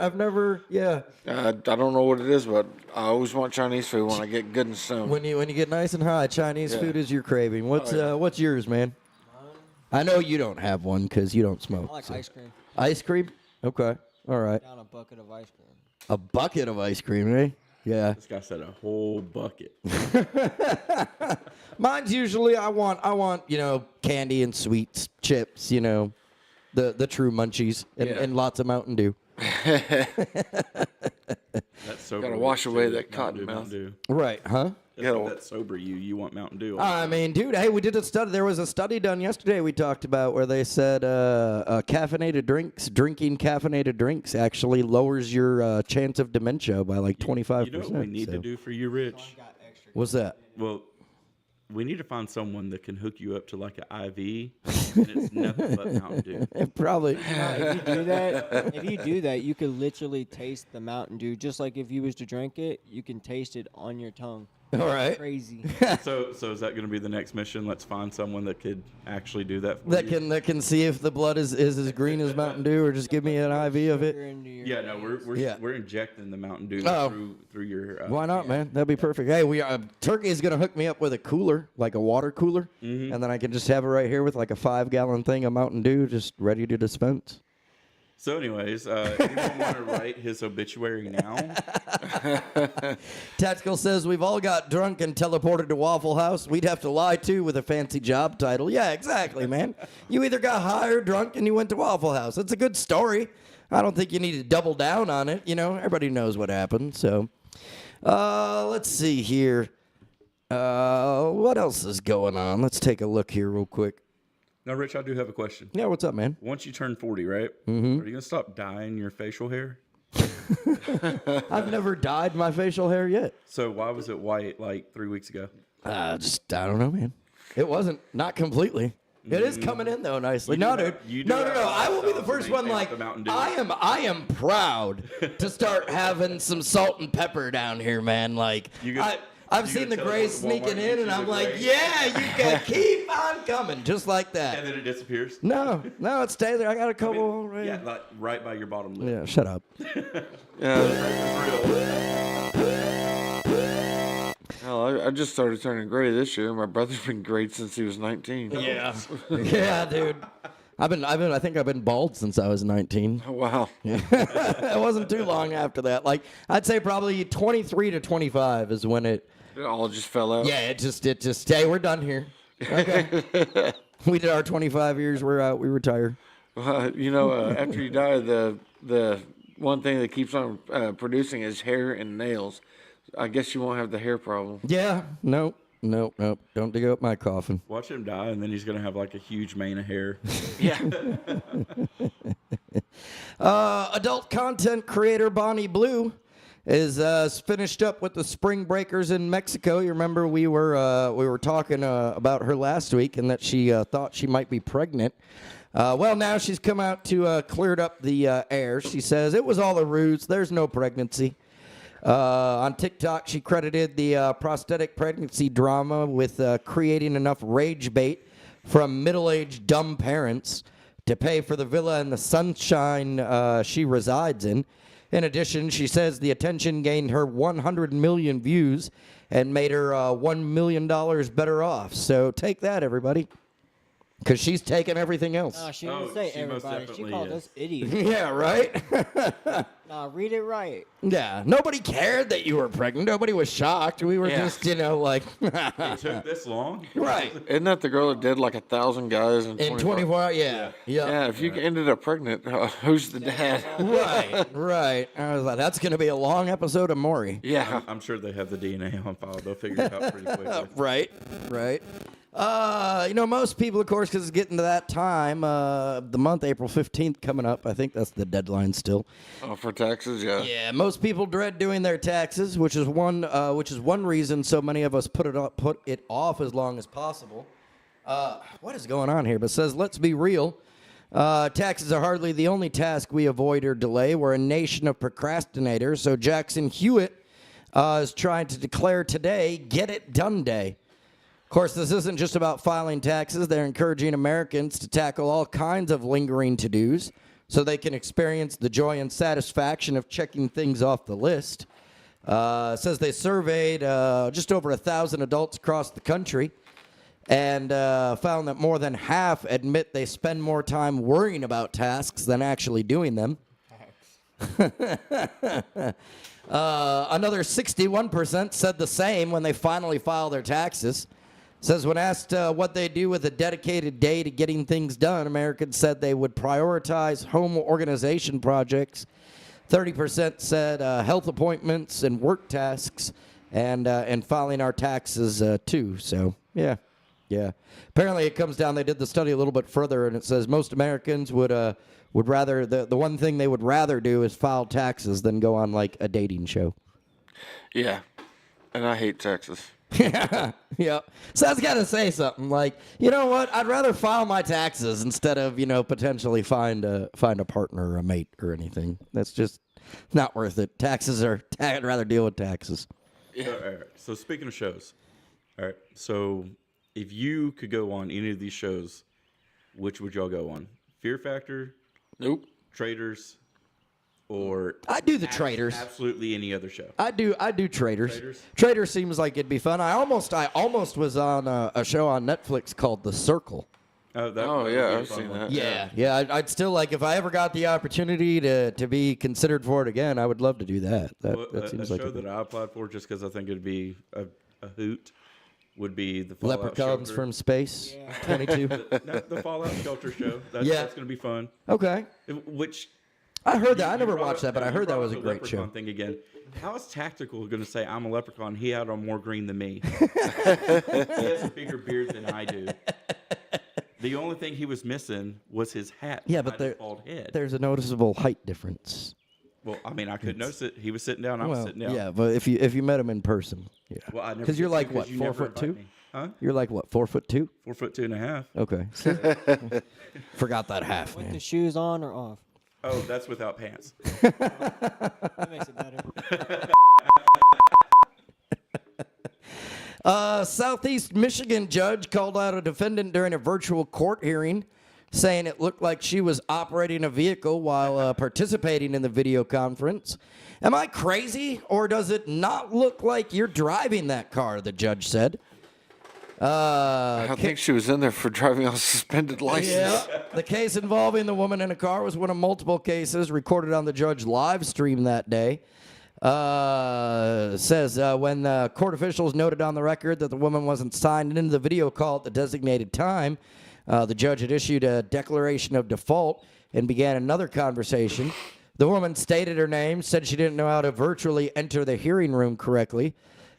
I've never, yeah. I don't know what it is, but I always want Chinese food when I get good and stoned. When you get nice and high, Chinese Yeah. food is your craving. What's yours, man? I know you don't have one because you don't smoke. I like so. ice cream. Ice cream? Okay. All right. Down a bucket of ice cream. A bucket of ice cream, eh? Yeah. This guy said a whole bucket. Mine's usually I want candy and sweets, chips, the true munchies and lots of Mountain Dew. That's sober. Gotta wash away too. that cotton Mountain mouth. Dew. Right, huh? That's sober you. You want Mountain Dew. I mean, dude, hey, we did a study. There was a study done yesterday we talked about where they said drinking caffeinated drinks actually lowers your chance of dementia by like 25%. You know what we need to do for you, Rich? What's that? Well, we need to find someone that can hook you up to like an IV, and it's nothing but Mountain Dew. Probably. If you do that, you could literally taste the Mountain Dew. Just like if you was to drink it, you can taste it on your tongue. All right. Crazy. So is that going to be the next mission? Let's find someone that could actually do that for That you. that can see if the blood is as green as Mountain Dew, or just give me an IV of it. Yeah, no, we're injecting the Mountain Dew through your. Why not, man? That'd be perfect. Hey, Turkey is gonna hook me up with a cooler, like a water cooler, and then I can just have it right here with like a 5-gallon thing of Mountain Dew, just ready to dispense. So, anyways, anyone want to write his obituary now? Tactical says we've all got drunk and teleported to Waffle House. We'd have to lie too with a fancy job title. Yeah, exactly, man. You either got high or drunk and you went to Waffle House. It's a good story. I don't think you need to double down on it. Everybody knows what happened. So, let's see here. What else is going on? Let's take a look here real quick. Now, Rich, I do have a question. Yeah, what's up, man? Once you turn 40, right? Mm-hmm. Are you gonna stop dyeing your facial hair? I've never dyed my facial hair yet. So why was it white like 3 weeks ago? I don't know, man. It wasn't. Not completely. It is coming in though nicely. No, dude. No. I will be the first one. Like I am proud to start having some salt and pepper down here, man. Like I've seen the gray sneaking in, and I'm like, yeah, you can keep on coming, just like that. And then it disappears. No, it stays there. I got a couple. Yeah, like right by your bottom lip. Yeah, shut up. Hell, I just started turning gray this year. My brother's been gray since he was 19. Yeah, yeah, dude. I think I've been bald since I was 19. Oh, wow. It wasn't too long after that. Like I'd say probably 23 to 25 is when it all just fell out. Yeah, it just hey, we're done here. Okay. We did our 25 years. We're out. We retire. After you die, the one thing that keeps on producing is hair and nails. I guess you won't have the hair problem. Yeah. Nope. Don't dig up my coffin. Watch him die, and then he's gonna have like a huge mane of hair. Yeah. Adult content creator Bonnie Blue is finished up with the Spring Breakers in Mexico. You remember we were talking about her last week and that she thought she might be pregnant. Well, now she's come out to cleared up the air. She says it was all a ruse. There's no pregnancy. On TikTok, she credited the prosthetic pregnancy drama with creating enough rage bait from middle-aged dumb parents to pay for the villa and the sunshine she resides in. In addition, she says the attention gained her 100 million views and made her $1 million better off. So take that, everybody. Because she's taking everything else. No, she Oh, didn't say she most everybody. She definitely called is. us idiots. Yeah, right? Nah, read it right. Yeah, nobody cared that you were pregnant. Nobody was shocked. We were Yeah. just, like, It took this long? right. Isn't that the girl that did like 1,000 guys in 24 In 24 hours, yeah. Yeah, if you ended up pregnant, who's the dad? Right. I was like, that's going to be a long episode of Maury. Yeah. I'm sure they have the DNA on file. They'll figure it out pretty quickly. Right. Most people, of course, because it's getting to that time, the month, April 15th coming up. I think that's the deadline still. Oh, for taxes, yeah. Yeah, most people dread doing their taxes, which is one reason so many of us put it off as long as possible. What is going on here? But it says, let's be real. Taxes are hardly the only task we avoid or delay. We're a nation of procrastinators. So Jackson Hewitt is trying to declare today, Get It Done Day. Of course, this isn't just about filing taxes. They're encouraging Americans to tackle all kinds of lingering to-dos so they can experience the joy and satisfaction of checking things off the list. It says they surveyed just over 1,000 adults across the country and found that more than half admit they spend more time worrying about tasks than actually doing them. Another 61% said the same when they finally file their taxes. Says when asked what they do with a dedicated day to getting things done, Americans said they would prioritize home organization projects. 30% said health appointments and work tasks, and filing our taxes too. So yeah. Apparently, it comes down. They did the study a little bit further, and it says most Americans would rather the one thing they would rather do is file taxes than go on like a dating show. Yeah. And I hate taxes. Yeah. So that's got to say something. Like, you know what? I'd rather file my taxes instead of, potentially find a partner or a mate or anything. That's just not worth it. I'd rather deal with taxes. All right. So speaking of shows, all right. So if you could go on any of these shows, which would y'all go on? Fear Factor, Nope. Traders, or I do the Traders. absolutely any other show? I do Traders. Traders? Traders seems like it'd be fun. I almost was on a show on Netflix called The Circle. Oh, Oh, would yeah, be a I've fun seen one. that. Yeah. I'd still like, if I ever got the opportunity to be considered for it again, I would love to do that. Well, That a seems like show a that I applied for just because I think it'd be a hoot would be the Fallout Leprechauns Shelter. from Space 22. No, the Fallout Shelter show. That's going to be fun. Okay. Which I heard that. I you never brought watched up- that, but I you heard that brought was a up the great Leprechaun show. thing again. How is Tactical going to say I'm a leprechaun? He had on more green than me. He has a bigger beard than I do. The only thing he was missing was his hat. Yeah, but behind his bald head. there's a noticeable height difference. Well, I mean, I could notice it. He was sitting down. I was sitting down. yeah, but if you met him in person, yeah. Well, I never Because you're did like because what, you 4'2"? never invite me. Huh? You're like what, 4'2"? 4'2.5". Okay. Forgot that half, With man. the shoes on or off? Oh, that's without pants. That makes it better. Southeast Michigan judge called out a defendant during a virtual court hearing, saying it looked like she was operating a vehicle while participating in the video conference. Am I crazy, or does it not look like you're driving that car? The judge said. I think she was in there for driving on a suspended license. Yeah. The case involving the woman in a car was one of multiple cases recorded on the judge live stream that day. Says when court officials noted on the record that the woman wasn't signed into the video call at the designated time, the judge had issued a declaration of default and began another conversation. The woman stated her name, said she didn't know how to virtually enter the hearing room correctly.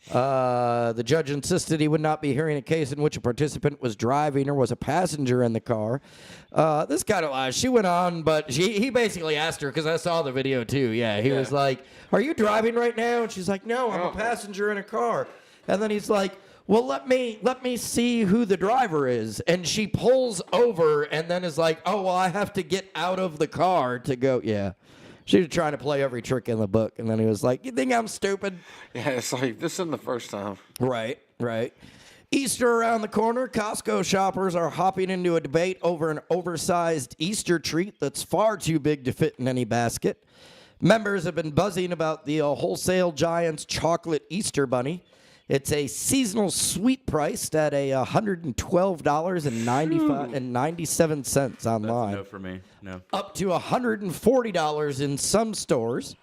The judge insisted he would not be hearing a case in which a participant was driving or was a passenger in the car. This kind of lies. She went on, but he basically asked her, because I saw the video too. Yeah, he was like, "Are you driving right now?" And she's like, "No, I'm a passenger in a car." And then he's like, "Well, let me see who the driver is." And she pulls over and then is like, "Oh, well, I have to get out of the car to go." Yeah. She was trying to play every trick in the book, and then he was like, "You think I'm stupid?" Yeah, it's like, this isn't the first time. Right. Easter around the corner. Costco shoppers are hopping into a debate over an oversized Easter treat that's far too big to fit in any basket. Members have been buzzing about the wholesale giant's chocolate Easter bunny. It's a seasonal suite priced at a $112.97 online. No for me. No. Up to $140 in some stores.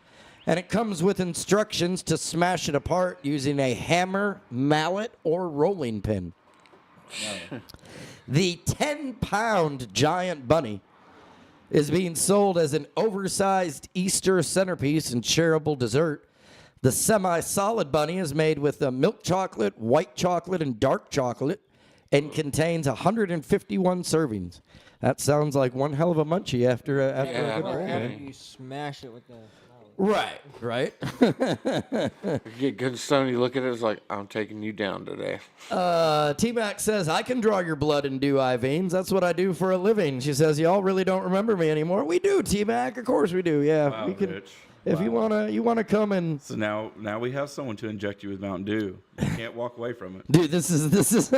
And it comes with instructions to smash it apart using a hammer, mallet, or rolling pin. The 10-pound giant bunny is being sold as an oversized Easter centerpiece and shareable dessert. The semi-solid bunny is made with milk chocolate, white chocolate, and dark chocolate and contains 151 servings. That sounds like one hell of a munchie after a good bowl, After man. you smash it with the. Right. You get good and stone, you look at it, it's like, I'm taking you down today. T-Mac says, I can draw your blood in dew-eye veins. That's what I do for a living. She says, y'all really don't remember me anymore. We do, T-Mac. Of course we do. Yeah. Wow, we can, Rich. if you wanna come and So now we have someone to inject you with Mountain Dew. You can't walk away from it. dude, this is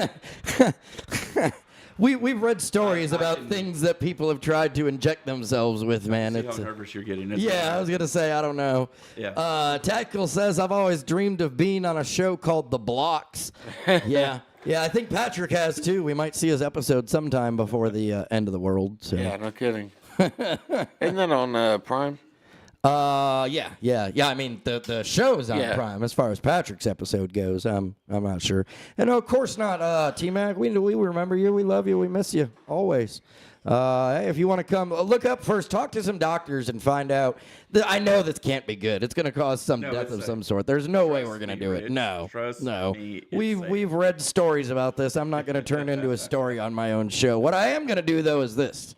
We've read stories about things that people have tried to inject themselves with, man. See It's how nervous you're getting. It's yeah, I was gonna say I don't know. Yeah. Tactical says I've always dreamed of being on a show called The Blocks. Yeah, I think Patrick has too. We might see his episode sometime before the end of the world. So. Yeah, no kidding. Isn't that on Prime? Yeah. I mean, the show's on Yeah. Prime. As far as Patrick's episode goes, I'm not sure. And of course not, T-Mac. We remember you. We love you. We miss you always. Hey, if you want to come, look up first. Talk to some doctors and find out. I know this can't be good. It's going to cause some No, death it's of safe. some sort. There's no way we're Trust going to me, do it. Rich. No, Trust no. me, it's We've safe. read stories about this. I'm not going to turn into a story on my own show. What I am going to do though is this.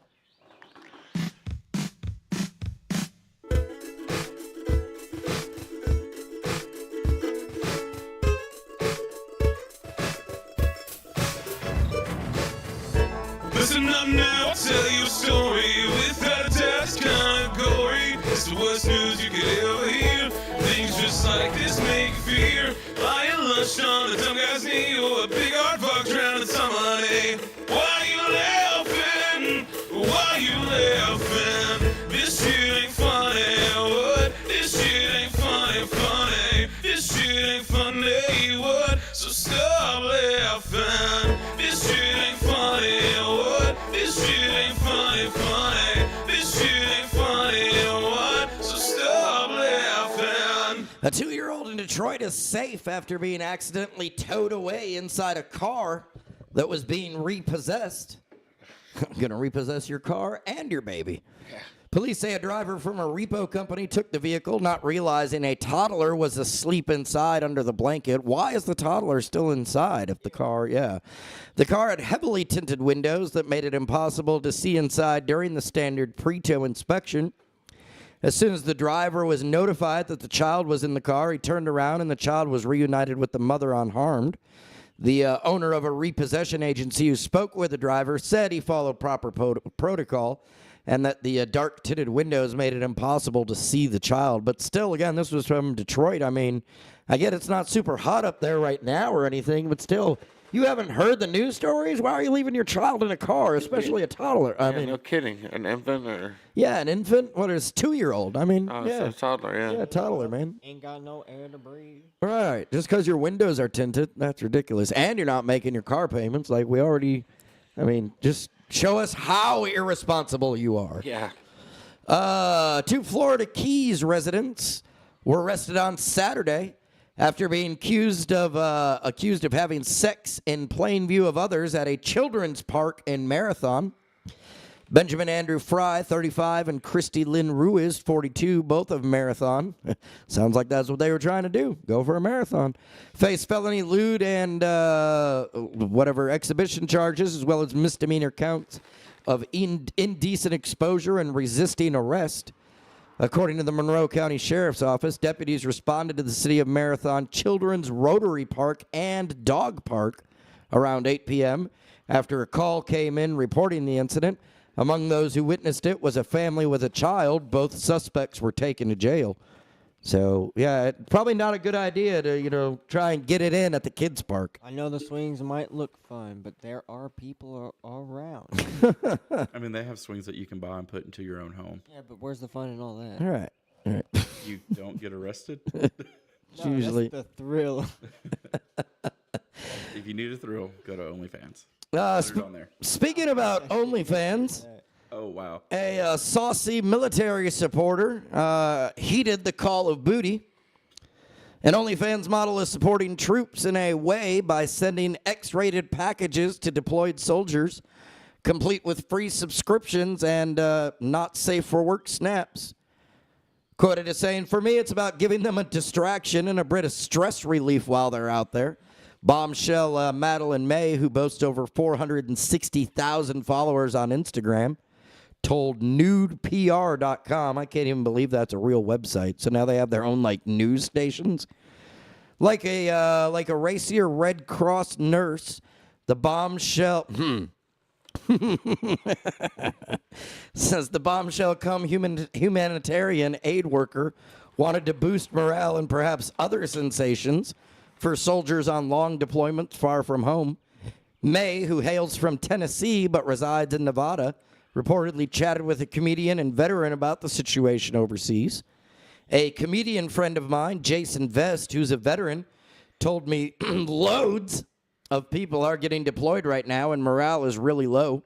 Listen up now, I'll tell you a story without a doubt, it's kinda gory. It's the worst news you could ever hear. Things just like this make you fear. Buying lunch on the dumb guy's knee, or a big hard fuck drowning somebody. Why you laughing? Why you laughing? This shit ain't funny. What? This shit ain't funny. This shit ain't funny. What? So stop laughing. This shit ain't funny. What? This shit ain't funny. This shit ain't funny. What? So stop laughing. A 2-year-old in Detroit is safe after being accidentally towed away inside a car that was being repossessed. I'm going to repossess your car and your baby. Police say a driver from a repo company took the vehicle, not realizing a toddler was asleep inside under the blanket. Why is the toddler still inside if the car, The car had heavily tinted windows that made it impossible to see inside during the standard pre-tow inspection. As soon as the driver was notified that the child was in the car, he turned around and the child was reunited with the mother unharmed. The owner of a repossession agency who spoke with the driver said he followed proper protocol and that the dark tinted windows made it impossible to see the child. But still, again, this was from Detroit. I mean, I get it's not super hot up there right now or anything, but still, you haven't heard the news stories? Why are you leaving your child in a car, especially a toddler? I Yeah, mean, no kidding. An infant or yeah, an infant. What is 2-year-old? I mean, so yeah, toddler, yeah. yeah, toddler, man. Ain't got no air to breathe. Right. Just because your windows are tinted, that's ridiculous. And you're not making your car payments. Like we already, I mean, just show us how irresponsible you are. Yeah. 2 Florida Keys residents were arrested on Saturday after being accused of having sex in plain view of others at a children's park in Marathon. Benjamin Andrew Fry, 35, and Christy Lynn Ruiz, 42, both of Marathon. Sounds like that's what they were trying to do. Go for a marathon. Face felony lewd and exhibition charges, as well as misdemeanor counts of indecent exposure and resisting arrest. According to the Monroe County Sheriff's Office, deputies responded to the City of Marathon Children's Rotary Park and Dog Park around 8 p.m. after a call came in reporting the incident. Among those who witnessed it was a family with a child. Both suspects were taken to jail. So, yeah, probably not a good idea to, try and get it in at the kids' park. I know the swings might look fun, but there are people around. I mean, they have swings that you can buy and put into your own home. Yeah, but where's the fun in all that? All right. You don't get arrested. No, usually- that's the thrill. If you need a thrill, go to OnlyFans. Sp- on there. Speaking about OnlyFans, Oh, wow. a saucy military supporter heeded the call of booty. An OnlyFans model is supporting troops in a way by sending X-rated packages to deployed soldiers, complete with free subscriptions and not safe for work snaps. Quoted as saying, "For me, it's about giving them a distraction and a bit of stress relief while they're out there." Bombshell Madeline May, who boasts over 460,000 followers on Instagram, told nudepr.com. I can't even believe that's a real website. So now they have their own like news stations. Like a racier Red Cross nurse, the bombshell says the bombshell come humanitarian aid worker wanted to boost morale and perhaps other sensations for soldiers on long deployments far from home. May, who hails from Tennessee but resides in Nevada, reportedly chatted with a comedian and veteran about the situation overseas. A comedian friend of mine, Jason Vest, who's a veteran, told me loads of people are getting deployed right now and morale is really low.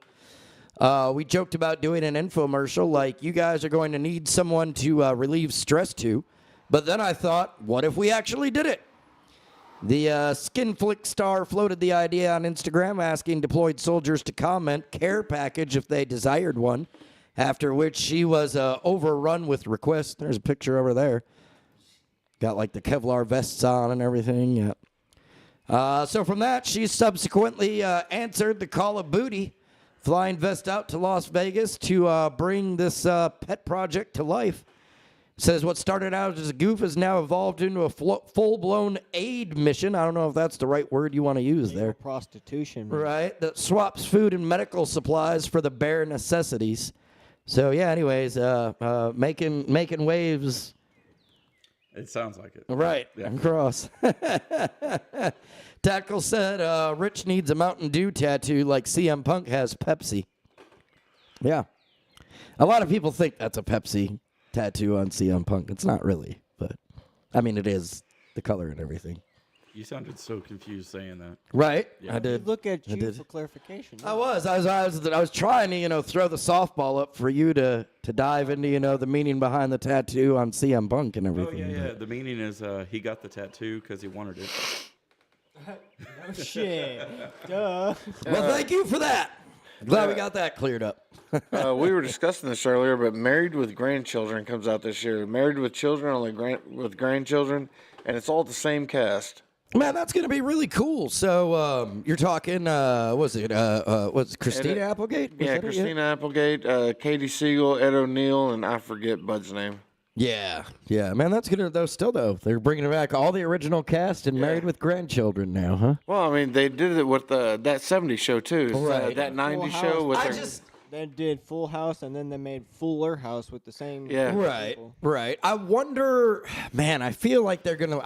We joked about doing an infomercial like you guys are going to need someone to relieve stress to. But then I thought, what if we actually did it? The Skinflick star floated the idea on Instagram, asking deployed soldiers to comment care package if they desired one, after which she was overrun with requests. There's a picture over there. Got like the Kevlar vests on and everything. Yeah. So from that, she subsequently answered the call of booty, flying Vest out to Las Vegas to bring this pet project to life. Says what started out as a goof has now evolved into a full-blown aid mission. I don't know if that's the right word you want to use there. Prostitution. Right, that swaps food and medical supplies for the bare necessities. So, yeah, anyways, making waves. It sounds like it. Right, Yeah. across. Tackle said Rich needs a Mountain Dew tattoo like CM Punk has Pepsi. Yeah. A lot of people think that's a Pepsi tattoo on CM Punk. It's not really, but I mean, it is the color and everything. You sounded so confused saying that. Right? Yeah. I did. Look at I you did. for clarification. I was trying to, throw the softball up for you to dive into, the meaning behind the tattoo on CM Punk and Oh, everything. yeah. The meaning is he got the tattoo because he wanted it. Oh, shit. Duh. Well, thank you for that. Glad we got that cleared up. We were discussing this earlier, but Married with Grandchildren comes out this year. Married with Children, only with grandchildren, and it's all the same cast. Man, that's going to be really cool. So you're talking, was it Christina Applegate? Was Yeah, that it? Christina Applegate, Katie Siegel, Ed O'Neill, and I forget Bud's name. Yeah, man, that's gonna though. They're bringing back all the original cast and Married with Grandchildren now, huh? Well, I mean, they did it with that 70s show, too. Right. That 90s Full show with House. They did Full House, and then they made Fuller House with the same. Yeah. people. Right. I wonder, man. I feel like they're gonna.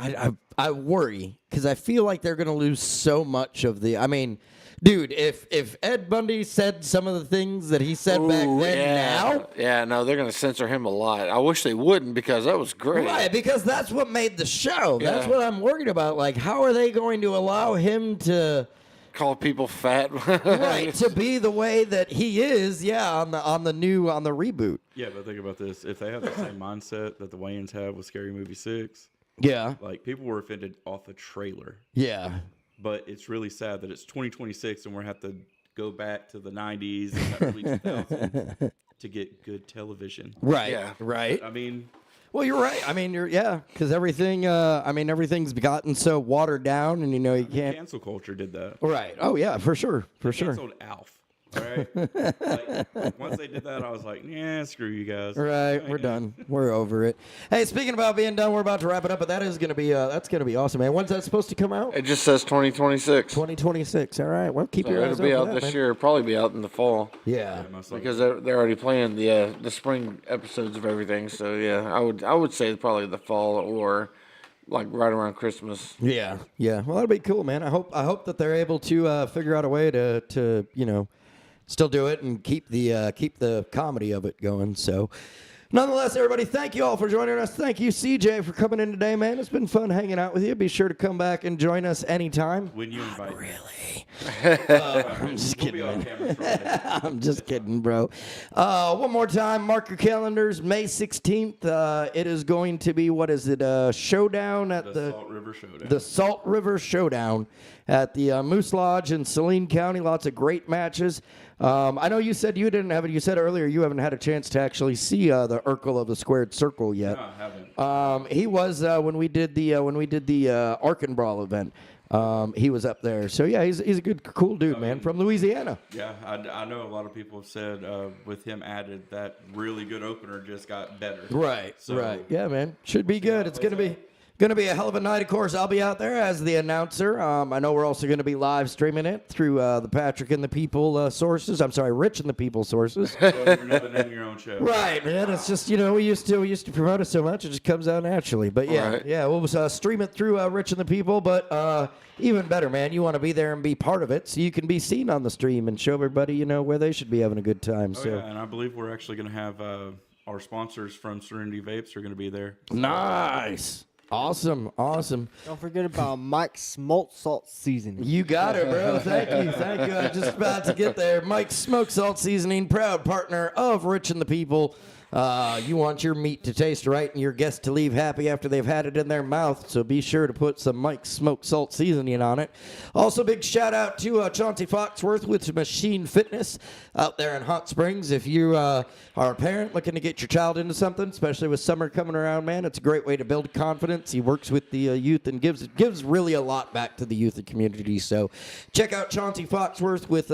I worry because I feel like they're gonna lose so much of the. I mean, dude, if Ed Bundy said some of the things that he said back then, now. Yeah, no, they're going to censor him a lot. I wish they wouldn't because that was great. Right, because that's what made the show. Yeah. That's what I'm worried about. Like, how are they going to allow him to Call people fat. right to be the way that he is? Yeah, on the reboot. Yeah, but think about this. If they have the same mindset that the Wayans have with Scary Movie 6, Yeah, like, people were offended off a trailer. yeah. But it's really sad that it's 2026 and we're going to have to go back to the 90s and early 2000s to get good television. Right. Yeah. Right. I mean, Well, you're right. I mean, because everything. Everything's gotten so watered down, and you can't. cancel culture did that. Right. Oh yeah, for sure. Canceled Alf. All right. Like, once they did that, I was like, yeah, screw you guys. Right, we're done. We're over it. Hey, speaking about being done, we're about to wrap it up, but that's gonna be awesome, man. When's that supposed to come out? It just says 2026. 2026. All right. Well, keep your eyes It'll be open out for that, this man. year. Probably be out in the fall Yeah. Most likely. because they're already playing the spring episodes of everything. So yeah, I would say probably the fall or like right around Christmas. Yeah. Yeah. Well, that'll be cool, man. I hope that they're able to figure out a way to still do it and keep the comedy of it going. So, Nonetheless, everybody, thank you all for joining us. Thank you, CJ, for coming in today, man. It's been fun hanging out with you. Be sure to come back and join us anytime. When you invite me. I'm just We'll kidding, be on man. camera shortly. I'm just kidding, bro. One more time, mark your calendars. May 16th. It is going to be, what is it? Showdown at The Salt River Showdown. The Salt River Showdown at the Moose Lodge in Saline County. Lots of great matches. I know you said you didn't have it. You said earlier you haven't had a chance to actually see the Urkel of the Squared Circle yet. No, I haven't. He was when we did the Arkin Brawl event. He was up there. So yeah, he's a good, cool dude, man, from Louisiana. Yeah, I know a lot of people have said with him added, that really good opener just got better. Right. So- Right. Yeah, man. Should be how good. it It's gonna plays be. Going to be a hell of a night. Of course, I'll be out there as the announcer. I know we're also going to be live streaming it through the Patrick and the People sources. I'm sorry, Rich and the People sources. So you're never naming your own show. Right, man. It's just, we used to promote it so much, it just comes out naturally. But yeah, Right. yeah, we'll stream it through Rich and the People. But even better, man, you want to be there and be part of it, so you can be seen on the stream and show everybody, where they should be having a good time. Oh, So yeah, and I believe we're actually going to have our sponsors from Serenity Vapes are going to be there. nice, awesome. Don't forget about Mike's Smoked Salt Seasoning. You got it, bro. Thank you. I was just about to get there. Mike's Smoked Salt Seasoning, proud partner of Rich and the People. You want your meat to taste right and your guests to leave happy after they've had it in their mouth, so be sure to put some Mike's Smoked Salt Seasoning on it. Also, big shout out to Chauncey Foxworth with Machine Fitness out there in Hot Springs. If you are a parent looking to get your child into something, especially with summer coming around, man, it's a great way to build confidence. He works with the youth and gives really a lot back to the youth and community. So check out Chauncey Foxworth with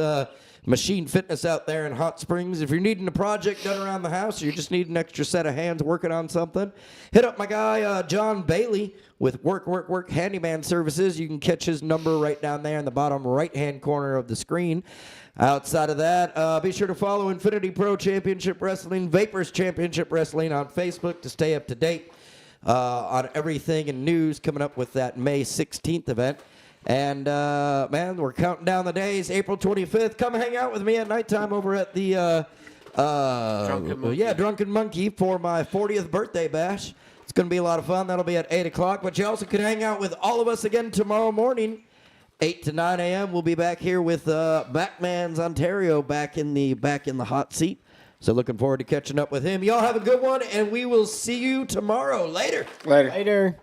Machine Fitness out there in Hot Springs. If you're needing a project done around the house or you just need an extra set of hands working on something, hit up my guy John Bailey with Work Handyman Services. You can catch his number right down there in the bottom right-hand corner of the screen. Outside of that, be sure to follow Infinity Pro Championship Wrestling, Vapors Championship Wrestling on Facebook to stay up to date on everything and news coming up with that May 16th event. And, man, we're counting down the days. April 25th. Come hang out with me at nighttime over at the Drunken Monkey for my 40th birthday bash. It's going to be a lot of fun. That'll be at 8 o'clock. But you also can hang out with all of us again tomorrow morning, 8 to 9 a.m. We'll be back here with Backman's Ontario back in the hot seat. So looking forward to catching up with him. Y'all have a good one, and we will see you tomorrow. Later. Later. Later.